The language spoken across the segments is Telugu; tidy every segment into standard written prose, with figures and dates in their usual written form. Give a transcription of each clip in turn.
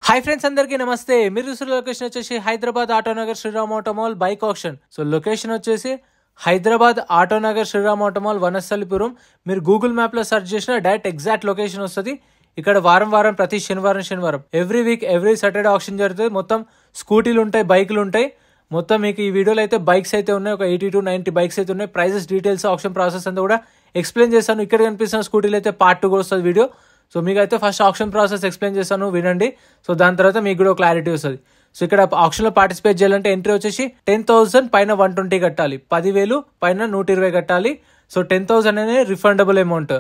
హాయ్ ఫ్రెండ్స్, అందరికీ నమస్తే. మీరు చూసిన లొకేషన్ వచ్చేసి Hyderabad Autonagar Sriram Automall bike auction. So location వచ్చేసి హైదరాబాద్ ఆటోనగర్ శ్రీరామ్ ఆటోమాల్ వనస్థలిపురం. మీరు గూగుల్ మ్యాప్లో సెర్చ్ చేసిన డైరెక్ట్ ఎగ్జాక్ట్ లొకేషన్ వస్తుంది. ఇక్కడ వారం ప్రతి శనివారం every week every Saturday auction జరుగుతుంది. మొత్తం స్కూటీలు ఉంటాయి, బైకులు ఉంటాయి. మొత్తం మీకు ఈ వీడియోలో అయితే బైక్స్ అయితే ఉన్నాయి, ఒక 80 to 90 బైక్స్ అయితే ఉన్నాయి. ప్రైజెస్, డీటెయిల్స్, ఆక్షన్ ప్రాసెస్ అంతా కూడా ఎక్స్ప్లెయిన్ చేస్తాను. ఇక్కడ కనిపిస్తున్న స్కూటీలు అయితే పార్ట్ 2 వస్తుంది వీడియో. సో మీకు అయితే ఫస్ట్ ఆక్షన్ ప్రాసెస్ ఎక్స్ప్లెయిన్ చేస్తాను, వినండి. సో దాని తర్వాత మీకు కూడా క్లారిటీ వస్తుంది. సో ఇక్కడ ఆక్షన్లో పార్టిసిపేట్ చేయాలంటే ఎంట్రీ వచ్చేసి 10,000 పైన 120 కట్టాలి, 10,000 పైన 120 కట్టాలి. సో 10,000 అనేది రిఫండబుల్ అమౌంట్,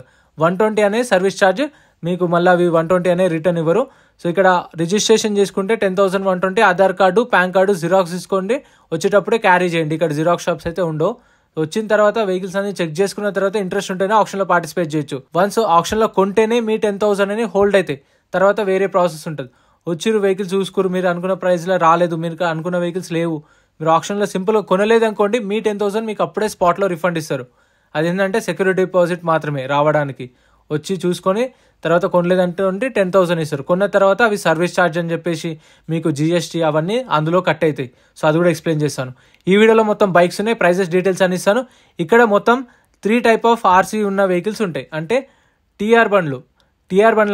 120 అనేది సర్వీస్ ఛార్జ్. మీకు మళ్ళీ అవి 120 అనేది రిటర్న్ ఇవ్వరు. సో ఇక్కడ రిజిస్ట్రేషన్ చేసుకుంటే 10,000 120, Aadhaar card, pan card xerox తీసుకోండి. వచ్చేటప్పుడే క్యారీ చేయండి, ఇక్కడ జిరాక్స్ షాప్స్ అయితే ఉండవు. వచ్చిన తర్వాత వెహికల్స్ అన్ని చెక్ చేసుకున్న తర్వాత ఇంట్రెస్ట్ ఉంటేనే ఆప్షన్ లో పార్టిసిపేట్ చేయొచ్చు. వన్స్ ఆప్షన్ లో కొంటేనే మీ 10,000 అని హోల్డ్ అయితే తర్వాత వేరే ప్రాసెస్ ఉంటుంది. వచ్చిరు వెహికల్స్ చూసుకురు, మీరు అనుకున్న ప్రైస్ లో రాలేదు, మీరు అనుకున్న వెహికల్స్ లేవు, మీరు ఆప్షన్ లో సింపుల్ గా కొనలేదు అనుకోండి, మీ 10,000 మీకు అప్పుడే స్పాట్ లో రిఫండ్ ఇస్తారు. అదేంటంటే సెక్యూరిటీ డిపాజిట్ మాత్రమే రావడానికి. వచ్చి చూసుకొని తర్వాత కొనలేదంటే 10,000 ఇస్తారు. కొన్న తర్వాత అవి సర్వీస్ ఛార్జ్ అని చెప్పేసి మీకు జిఎస్టీ అవన్నీ అందులో కట్ అవుతాయి. సో అది కూడా ఎక్స్ప్లెయిన్ చేస్తాను. ఈ వీడియోలో మొత్తం బైక్స్ ఉన్నాయి, ప్రైజెస్, డీటెయిల్స్ అని ఇస్తాను. ఇక్కడ మొత్తం 3 టైప్ ఆఫ్ ఆర్సీ ఉన్న వెహికల్స్ ఉంటాయి. అంటే టీఆర్ బండ్లు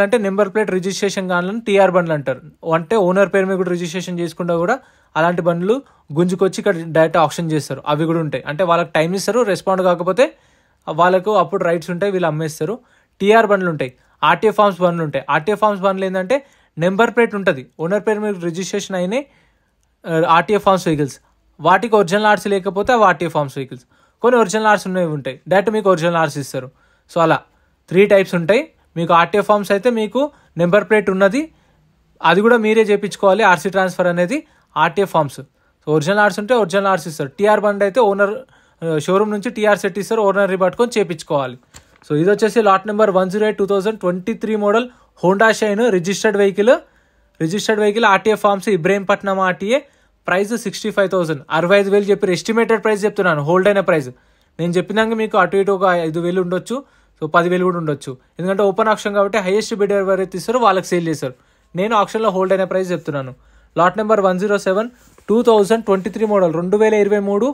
అంటే నెంబర్ ప్లేట్ రిజిస్ట్రేషన్ కానీ టీఆర్ బండ్లు అంటారు. అంటే ఓనర్ పేరు మీద కూడా రిజిస్ట్రేషన్ చేసుకుంటా కూడా అలాంటి బండ్లు గుంజుకొచ్చి ఇక్కడ డైరెక్ట్ ఆప్షన్ చేస్తారు. అవి కూడా ఉంటాయి. అంటే వాళ్ళకి టైం ఇస్తారు, రెస్పాండ్ కాకపోతే వాళ్ళకు అప్పుడు రైట్స్ ఉంటాయి, వీళ్ళు అమ్మేస్తారు. టీఆర్ బండ్లు ఉంటాయి, ఆర్టీఏ ఫార్మ్స్ బండ్లు ఉంటాయి. ఆర్టీఏ ఫార్మ్స్ బండ్లు ఏంటంటే నెంబర్ ప్లేట్ ఉంటుంది, ఓనర్ పేరు మీద రిజిస్ట్రేషన్ అయినాయి ఆర్టీఏ ఫార్మ్స్ వెహికల్స్. వాటికి ఒరిజినల్ ఆర్సీ లేకపోతే అవి ఆర్టీఏ ఫార్మ్స్ వెహికల్స్. కొన్ని ఒరిజినల్ ఆర్సీ ఉన్నవి ఉంటాయి, డైరెక్ట్ మీకు ఒరిజినల్ ఆర్సీ ఇస్తారు. సో అలా 3 టైప్స్ ఉంటాయి. మీకు ఆర్టీఏ ఫార్మ్స్ అయితే మీకు నెంబర్ ప్లేట్ ఉన్నది, అది కూడా మీరే చేయించుకోవాలి. ఆర్సీ ట్రాన్స్ఫర్ అనేది RTA forms. So original RC ఉంటే ఒరిజినల్ ఆర్సీ ఇస్తారు. టీఆర్ బండ్ అయితే ఓనర్ షోరూమ్ నుంచి టీఆర్ సెట్ ఇస్తారు, ఓనర్ పట్టుకొని చేయించుకోవాలి. సో ఇది వచ్చేసి lot number 108/2023 model Honda Shine registered vehicle RTA forms Ibrahimpatnam RTA. Price 65,000, 65,000 చెప్పారు. ఎస్టిమేటెడ్ ప్రైస్ చెప్తున్నాను, హోల్డ్ అయిన ప్రైస్. నేను చెప్పినాక మీకు అటు ఇటు ఒక 5,000 ఉండొచ్చు, సో 10,000 కూడా ఉండొచ్చు. ఎందుకంటే ఓపెన్ ఆప్షన్ కాబట్టి హైయెస్ట్ బిడ్ ఎవరైతే ఇస్తారో వాళ్ళకి సేల్ చేస్తారు. నేను ఆప్షన్లో హోల్డ్ అయిన ప్రైస్ చెప్తున్నాను. Lot number 107/2023 model 2023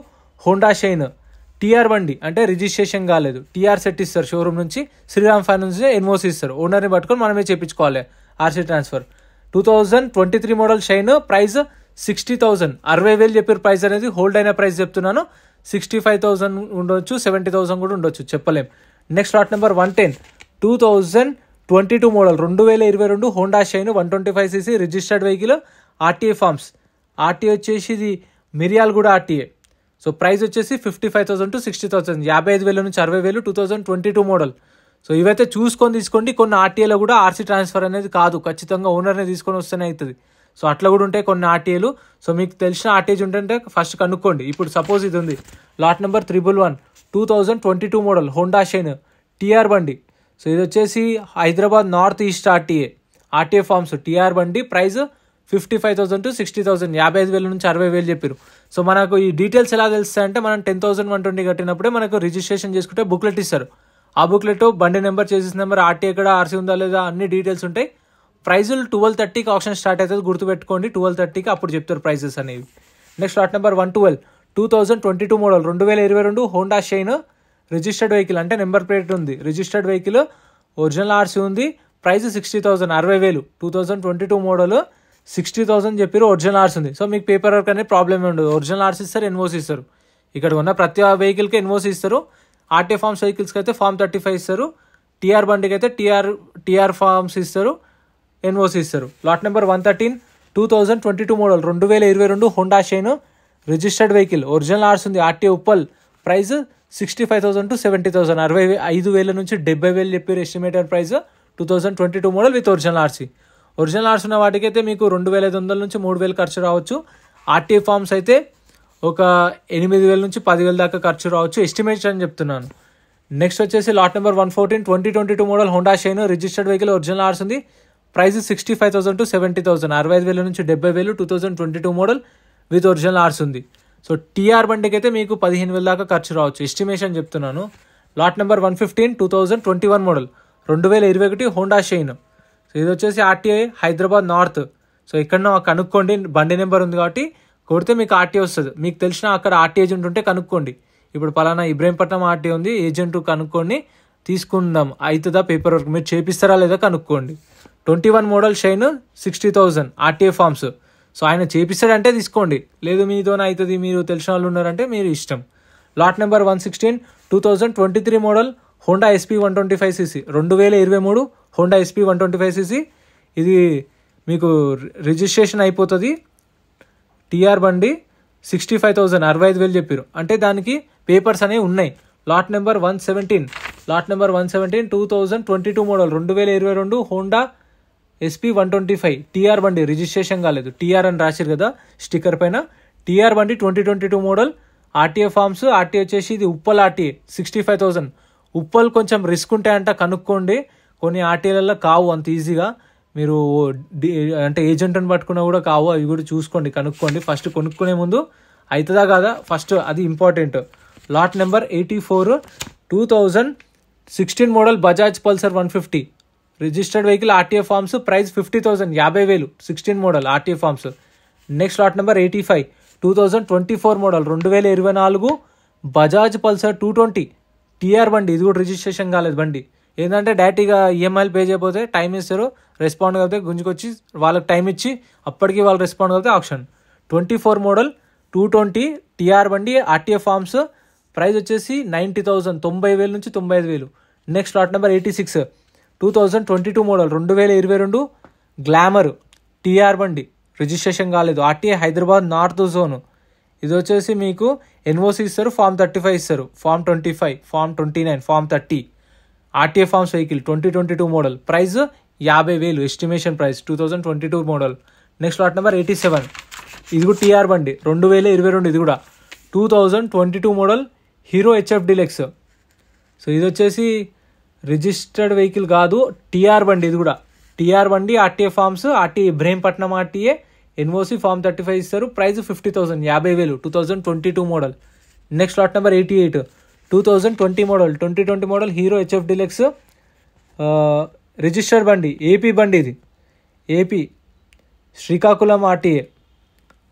Honda Shine TR బండి. అంటే రిజిస్ట్రేషన్ కాలేదు, టీఆర్ సెట్ ఇస్తారు షోరూమ్ నుంచి, శ్రీరామ్ ఫైనాన్స్ ఎన్ఓసి ఇస్తారు. ఓనర్ని పట్టుకొని మనమే చేయించుకోవాలి RC transfer. 2023 model shine price 60,000, 60,000 చెప్పారు. ప్రైస్ అనేది హోల్డ్ అయిన ప్రైస్ చెప్తున్నాను. 65,000 ఉండొచ్చు, 70,000 కూడా ఉండొచ్చు, చెప్పలేం. Next lot number 110/2022 model 2022 Honda Shine 125cc registered vehicle RTA forms. RTA వచ్చేసి ఇది మిర్యాలగూడ ఆర్టీఏ. సో ప్రైస్ వచ్చేసి 55,000 to 60,000, 55,000 నుంచి 60,000, 2022 మోడల్. సో ఇవైతే చూసుకొని తీసుకోండి. కొన్ని ఆర్టీఏలో కూడా ఆర్సీ ట్రాన్స్ఫర్ అనేది కాదు, ఖచ్చితంగా ఓనర్ని తీసుకొని వస్తేనే అవుతుంది. సో అట్లా కూడా ఉంటాయి కొన్ని ఆర్టీఏలు. సో మీకు తెలిసిన ఆర్టీఏజ్ ఉంటే ఫస్ట్ కనుక్కోండి. ఇప్పుడు సపోజ్ ఇది ఉంది, lot number 111 2022 model Honda Shine TR బండి. సో ఇది వచ్చేసి Hyderabad north east RTA forms TR బండి. ప్రైస్ 55,000 to 60,000, 55,000 నుంచి 60,000 చెప్పారు. సో మనకు ఈ డీటెయిల్స్ ఎలా తెలుస్తాయంటే మనం 10,000 120 కట్టినప్పుడే మనకు రిజిస్ట్రేషన్ చేసుకుంటే బుక్లెట్ ఇస్తారు. ఆ బుక్లెట్ బండి నెంబర్, చేసిన నెంబర్, ఆర్టీఏ ఎక్కడ, ఆర్సీ ఉందా లేదా, అన్ని డీటెయిల్స్ ఉంటాయి. ప్రైజులు 12:30కి ఆప్షన్ స్టార్ట్ అవుతుంది, గుర్తుపెట్టుకోండి. 12:30కి అప్పుడు చెప్తారు ప్రైజెస్ అనేవి. Next lot number 112/2022 model 2022 Honda Shine registered vehicle. అంటే నెంబర్ ప్లేట్ ఉంది, రిజిస్టర్డ్ వెహికల్, ఒరిజినల్ ఆర్సీ ఉంది. ప్రైస్ 60,000, 60,000. 2022 మోడల్ 60,000 చెప్పారు, ఒరిజినల్ ఆర్సీ ఉంది. సో మీకు పేపర్ వర్క్ అనేది ప్రాబ్లమ్ ఉండదు. ఒరిజినల్ ఆర్సీ ఇస్తారు, ఎన్ఓసి ఇస్తారు. ఇక్కడ ఉన్న ప్రతి వెహికల్కి ఎన్ఓసి ఇస్తారు. ఆర్టీఏ ఫార్మ్స్ వెహికల్స్కి అయితే ఫార్మ్ 35 ఇస్తారు. టీఆర్ బండికి అయితే టీఆర్ ఫార్మ్స్ ఇస్తారు, ఎన్ఓసి ఇస్తారు. Lot number 113/2022 model 2022 Honda Shine registered vehicle, original RC ఉంది, ఆర్టీఏ ఉప్పల్. ప్రైస్ 65,000 to 70,000, 65,000 నుంచి 70,000 చెప్పారు estimated price. 2022 model with original RC. Original RC ఉన్న వాటికైతే మీకు 2,500 నుంచి 3,000 ఖర్చు రావచ్చు. ఆర్టీఏ ఫార్మ్స్ అయితే ఒక 8,000 నుంచి 10,000 దాకా ఖర్చు రావచ్చు, ఎస్టిమేషన్ అని చెప్తున్నాను. నెక్స్ట్ వచ్చేసి lot number 114/2022 model Honda Shine registered vehicle, original RC ఉంది. ప్రైస్ 65,000 to 70,000, 65,000 నుంచి 70,000, 2022 మోడల్ విత్ ఒరిజినల్ ఆర్సీ ఉంది. సో టీఆర్ బండికి అయితే మీకు 15,000 దాకా ఖర్చు రావచ్చు, ఎస్టిమేషన్ చెప్తున్నాను. Lot number 115/2021 model 2021 Honda shine. So ఇది వచ్చేసి ఆర్టీఐ హైదరాబాద్ నార్త్. సో ఎక్కడనో కనుక్కోండి, బండి నెంబర్ ఉంది కాబట్టి కొడితే మీకు ఆర్టీఏ వస్తుంది. మీకు తెలిసిన అక్కడ ఆర్టీ ఏజెంట్ ఉంటే కనుక్కోండి. ఇప్పుడు పలానా ఇబ్రహీంపట్నం ఆర్టీ ఉంది, ఏజెంట్ కనుక్కొని తీసుకుందాం అవుతుందా పేపర్ వర్క్, మీరు చేపిస్తారా లేదా కనుక్కోండి. 21 model Shine 60,000 RTA forms. So ఆయన చేపిస్తాడంటే తీసుకోండి, లేదు మీతోనే అవుతుంది, మీరు తెలిసిన వాళ్ళు ఉన్నారంటే మీరు ఇష్టం. Lot number 116 2023 model Honda SP 125cc 2023 Honda SP 125cc. ఇది మీకు రిజిస్ట్రేషన్ అయిపోతుంది. టీఆర్ బండి 65,000 65,000 చెప్పారు, అంటే దానికి పేపర్స్ అనేవి ఉన్నాయి. Lot number 117 2022 model 2022 Honda SP 125 TR బండి, రిజిస్ట్రేషన్ కాలేదు, టీఆర్ అని రాశారు కదా స్టిక్కర్ పైన. టీఆర్ బండి 2022 మోడల్ ఆర్టీఏ ఫార్మ్స్. ఆర్టీఏ వచ్చేసి ఇది ఉప్పల్ ఆర్టీఏ 65,000. ఉప్పల్ కొంచెం రిస్క్ ఉంటాయంట, కనుక్కోండి. కొన్ని ఆర్టీఏలలో కావు అంత ఈజీగా, మీరు అంటే ఏజెంట్ని పట్టుకున్నా కూడా కావు, అవి కూడా చూసుకోండి, కనుక్కోండి. ఫస్ట్ కొనుక్కునే ముందు అవుతుందా కాదా ఫస్ట్, అది important. Lot number 84 2016 model Bajaj Pulsar 150 registered vehicle RTA forms. Price 50,000 50,000 16 model RTA forms. Next lot number 85 2024 model 2024 Bajaj Pulsar 220 TR బండి. ఇది కూడా రిజిస్ట్రేషన్ కాలేదు బండి. ఏంటంటే డైరెక్ట్గా ఈఎంఐలు పే చేయకపోతే టైం ఇస్తారు, రెస్పాండ్ కలిపితే గుంజుకొచ్చి వాళ్ళకి టైం ఇచ్చి అప్పటికి వాళ్ళు రెస్పాండ్ కలిపితే ఆప్షన్. 24 మోడల్ 220 టీఆర్ బండి ఆర్టీఏ ఫార్మ్స్. ప్రైస్ వచ్చేసి 90,000 90,000 నుంచి 95,000. Next lot number 86 2022 model 2022 Glamour TR బండి, రిజిస్ట్రేషన్ కాలేదు, ఆర్టీఏ హైదరాబాద్ నార్త్ జోన్. ఇది వచ్చేసి మీకు ఎన్ఓసి ఇస్తారు, ఫామ్ 35 ఇస్తారు, form 25 form 29 form 30 RTA forms vehicle 2022 model. Price 50,000 estimation price 2022 model. Next lot number 87 ఇది కూడా టీఆర్ బండి 2022, ఇది కూడా 2022 model Hero HF deluxe. So ఇది వచ్చేసి రిజిస్టర్డ్ వెహికల్ కాదు, టీఆర్ బండి. ఇది కూడా టీఆర్ బండి RTA forms. RTA Ibrahimpatnam RTA, NOC form 35 ఇస్తారు. Price 50,000 50,000 2022 model. Next lot number 88 2020 model 2020 model Hero HF Deluxe registered బండి, ఏపీ బండి. ఇది AP Srikakulam RTA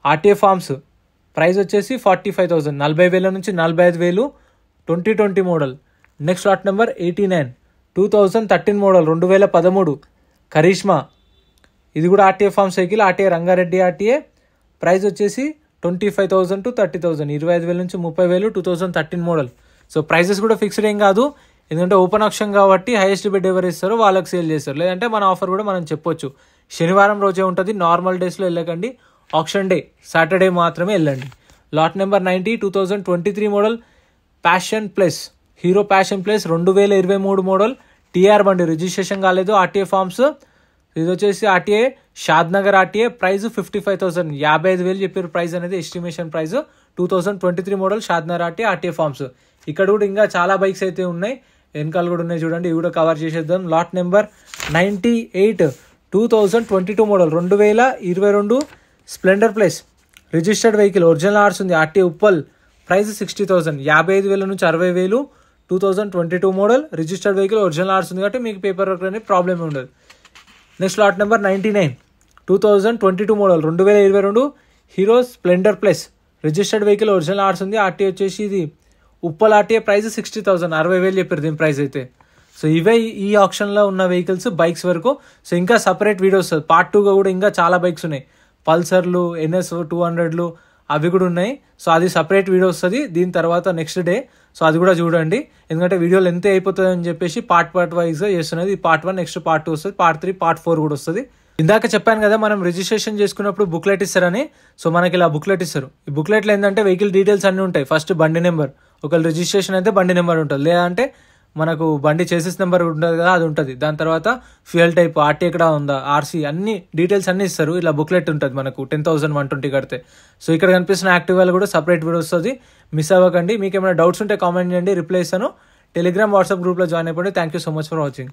RTA forms. Price వచ్చేసి 45,000 40,000 నుంచి 45,000 2020 model. Next lot number 89 2013 model 2013 Karizma. ఇది కూడా RTA forms vehicle, RTA Rangareddy RTA. Price వచ్చేసి 25,000 to 30,000 25,000 నుంచి 30,000 2013 మోడల్. సో ప్రైసెస్ కూడా ఫిక్స్డ్ ఏం కాదు, ఎందుకంటే ఓపెన్ ఆప్షన్ కాబట్టి హైయెస్ట్ బిడ్ ఎవరు ఇస్తారో వాళ్ళకి సేల్ చేస్తారు. లేదంటే మన ఆఫర్ కూడా మనం చెప్పొచ్చు. శనివారం రోజే ఉంటుంది, నార్మల్ డేస్లో వెళ్ళకండి, ఆప్షన్ డే సాటర్డే మాత్రమే వెళ్ళండి. Lot number 90 2023 model Passion plus Hero Passion plus 2023 model TR బండి, రిజిస్ట్రేషన్ కాలేదు, ఆర్టీఏ ఫార్మ్స్. ఇది వచ్చేసి ఆర్టీఏ షాద్నగర్ ఆర్టీఏ. ప్రైస్ 55,000 55,000 చెప్పారు ప్రైస్ అనేది, estimation price. 2023 model Shadnagar RTA RTA forms. ఇక్కడ కూడా ఇంకా చాలా బైక్స్ అయితే ఉన్నాయి, వెనకాల కూడా ఉన్నాయి చూడండి, ఇవి కూడా కవర్ చేసేద్దాం. Lot number 98 2022 model 2022 Splendor plus registered vehicle, original ఆర్స్ ఉంది, ఆర్టీఏ ఉప్పల్. ప్రైస్ 60,000 55,000 నుంచి 60,000 2022 మోడల్ రిజిస్టర్డ్ వెహికల్, ఒరిజినల్ ఆర్స్ ఉంది కాబట్టి మీకు పేపర్ వర్క్ అనేది ప్రాబ్లమ్ ఉండదు. Next lot number 99 2022 model 2022 Hero Splendor plus registered vehicle, original ఆర్స్ ఉంది, ఆర్టీఏ వచ్చేసి ఇది ఉప్పల్ ఆర్టీఏ. ప్రైస్ 60,000 60,000 చెప్పారు దీని ప్రైస్ అయితే. సో ఇవే ఈ ఆప్షన్లో ఉన్న వెహికల్స్ బైక్స్ వరకు. సో ఇంకా సపరేట్ వీడియో వస్తుంది, పార్ట్ 2గా కూడా ఇంకా చాలా బైక్స్ ఉన్నాయి, పల్సర్లు NS 200లు అవి కూడా ఉన్నాయి. సో అది సపరేట్ వీడియో వస్తుంది దీని తర్వాత నెక్స్ట్ డే. సో అది కూడా చూడండి, ఎందుకంటే వీడియోలు ఎంత అయిపోతుంది అని చెప్పేసి పార్ట్ వైజ్గా చేస్తున్నది. పార్ట్ 1 నెక్స్ట్ పార్ట్ 2 వస్తుంది, పార్ట్ 3 పార్ట్ 4 కూడా వస్తుంది. ఇందాక చెప్పాను కదా మనం రిజిస్ట్రేషన్ చేసుకున్నప్పుడు బుక్లెట్ ఇస్తారని. సో మనకి ఇలా బుక్లెట్ ఇస్తారు. ఈ బుక్లెట్లో ఏంటంటే వెహికల్ డీటెయిల్స్ అన్నీ ఉంటాయి. ఫస్ట్ బండి నెంబర్, ఒకవేళ రిజిస్ట్రేషన్ అయితే బండి నెంబర్ ఉంటుంది, లేదంటే మనకు బండి చేసేస్ నెంబర్ ఉంటుంది కదా అది ఉంటుంది. దాని తర్వాత ఫ్యూయల్ టైప్, ఆర్టీ ఎక్కడ ఉందా, ఆర్సీ, అన్ని డీటెయిల్స్ అన్ని ఇస్తారు. ఇలా బుక్లెట్ ఉంటుంది మనకు 10,120 కడితే. సో ఇక్కడ కనిపిస్తున్న యాక్టివాలో కూడా సపరేట్ వీడియో వస్తుంది, మిస్ అవ్వకండి. మీకు ఏమైనా డౌట్స్ ఉంటే కామెంట్ చేయండి, రిప్లై ఇస్తాను. టెలిగ్రామ్ వాట్సాప్ గ్రూప్లో జాయిన్ అయిపోండి. Thank you so much for watching.